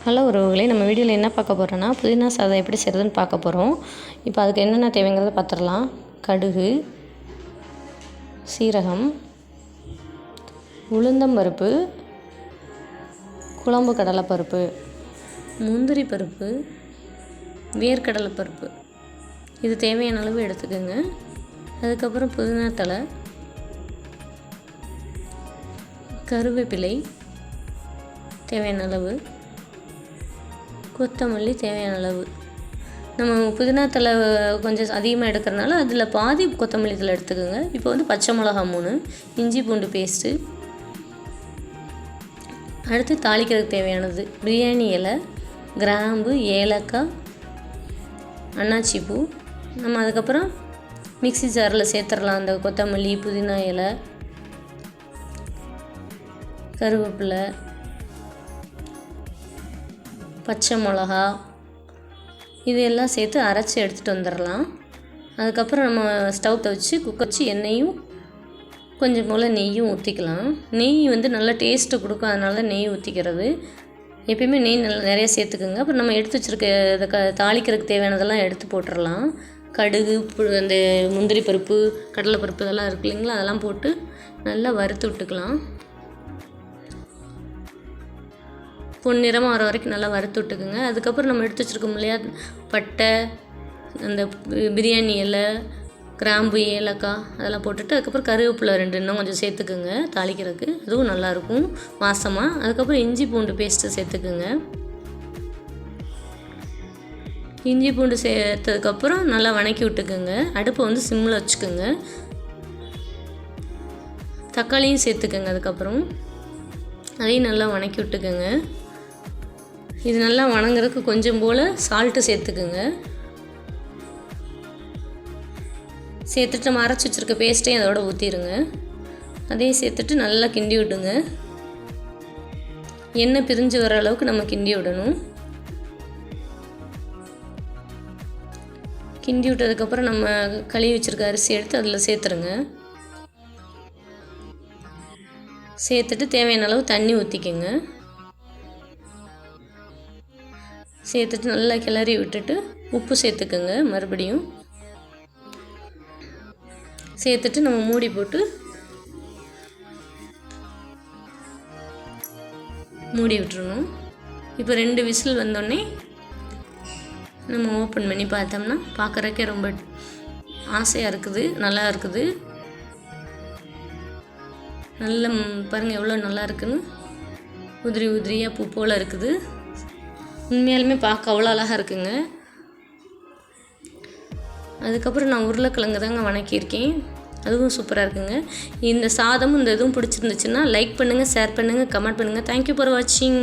Hello உறவுகளே, நம்ம வீடியோவில் என்ன பார்க்க போகிறோன்னா புதினா சாதம் எப்படி செய்கிறதுன்னு பார்க்க போகிறோம். இப்போ அதுக்கு என்னென்ன தேவைங்கிறத பார்த்துடலாம். கடுகு, சீரகம், உளுந்தம்பருப்பு, குழம்பு கடலைப்பருப்பு, முந்திரி பருப்பு, வேர்க்கடலைப்பருப்பு, இது தேவையான அளவு எடுத்துக்கோங்க. அதுக்கப்புறம் புதினா தழை, கருவேப்பிலை தேவையான அளவு, கொத்தமல்லி தேவையான அளவு. நம்ம புதினா தழை கொஞ்சம் அதிகமாக எடுக்கிறனால அதில் பாதி கொத்தமல்லி தழை எடுத்துக்கோங்க. இப்போ வந்து பச்சை மிளகா 3, இஞ்சி பூண்டு பேஸ்ட்டு, அடுத்து தாளிக்கிறதுக்கு தேவையானது பிரியாணி இலை, கிராம்பு, ஏலக்காய், அன்னாச்சி பூ. நம்ம அதுக்கப்புறம் மிக்ஸி ஜாரில் சேர்த்துடலாம். அந்த கொத்தமல்லி, புதினா இலை, கருவேப்பிலை, பச்சை மிளகா, இதெல்லாம் சேர்த்து அரைச்சி எடுத்துகிட்டு வந்துடலாம். அதுக்கப்புறம் நம்ம ஸ்டவ் வச்சு குக்கர் வச்சு எண்ணெயும் கொஞ்சம் போல் நெய்யும் ஊற்றிக்கலாம். நெய் வந்து நல்லா டேஸ்ட்டு கொடுக்கும், அதனால தான் நெய் ஊற்றிக்கிறது. எப்பயுமே நெய் நல்லா நிறைய சேர்த்துக்குங்க. அப்புறம் நம்ம எடுத்து வச்சுருக்க தாளிக்கிறதுக்கு தேவையானதெல்லாம் எடுத்து போட்டுடலாம். கடுகு, அந்த முந்திரி பருப்பு, கடலைப்பருப்பு இதெல்லாம் இருக்கு இல்லைங்களா, அதெல்லாம் போட்டு நல்லா வறுத்து விட்டுக்கலாம். பொன்னிறமாக வர வரைக்கும் நல்லா வறுத்து விட்டுக்குங்க. அதுக்கப்புறம் நம்ம எடுத்து வச்சுருக்கோம் இல்லையா, பட்டை, அந்த பிரியாணி இலை, கிராம்பு, ஏலக்காய் அதெல்லாம் போட்டுட்டு அதுக்கப்புறம் கருவேப்பிலை 2 இன்னும் கொஞ்சம் சேர்த்துக்குங்க தாளிக்கிறதுக்கு, அதுவும் நல்லாயிருக்கும் வாசமாக. அதுக்கப்புறம் இஞ்சி பூண்டு பேஸ்ட்டு சேர்த்துக்குங்க. இஞ்சி பூண்டு சேர்த்ததுக்கப்புறம் நல்லா வணக்கி விட்டுக்குங்க. அடுப்பை வந்து சிம்மில் வச்சுக்கோங்க. தக்காளியும் சேர்த்துக்குங்க. அதுக்கப்புறம் அதையும் நல்லா வணக்கி விட்டுக்குங்க. இது நல்லா வணங்குறதுக்கு கொஞ்சம் போல் சால்ட்டு சேர்த்துக்குங்க. சேர்த்துட்டு நம்ம அரைச்சி வச்சுருக்க பேஸ்ட்டையும் அதோட ஊற்றிடுங்க. அதையும் சேர்த்துட்டு நல்லா கிண்டி விடுங்க. எண்ணெய் பிரிஞ்சு வர அளவுக்கு நம்ம கிண்டி விடணும். கிண்டி விட்டதுக்கப்புறம் நம்ம கழுவி வச்சுருக்க அரிசி எடுத்து அதில் சேர்த்துருங்க. சேர்த்துட்டு தேவையான அளவு தண்ணி ஊற்றிக்கோங்க. சேர்த்துட்டு நல்லா கிளறி விட்டுட்டு உப்பு சேர்த்துக்கோங்க. மறுபடியும் சேர்த்துட்டு நம்ம மூடி போட்டு மூடி விட்டுறணும். இப்போ 2 விசில் வந்தோடனே நம்ம ஓப்பன் பண்ணி பார்த்தோம்னா பார்க்குறக்கே ரொம்ப ஆசையாக இருக்குது, நல்லா இருக்குது. நல்ல பாருங்கள் எவ்வளோ நல்லா இருக்குன்னு, உதிரி உதிரியாக பூ போல் இருக்குது. உண்மையாலுமே பார்க்க அவ்வளோ அழகாக இருக்குங்க. அதுக்கப்புறம் நான் உருளைக்கிழங்கு தாங்க வணக்கியிருக்கேன், அதுவும் சூப்பராக இருக்குங்க. இந்த சாதமும் இந்த இதுவும் பிடிச்சிருந்துச்சுன்னா லைக் பண்ணுங்கள், ஷேர் பண்ணுங்கள், கமெண்ட் பண்ணுங்கள். தேங்க்யூ ஃபார் வாட்சிங்.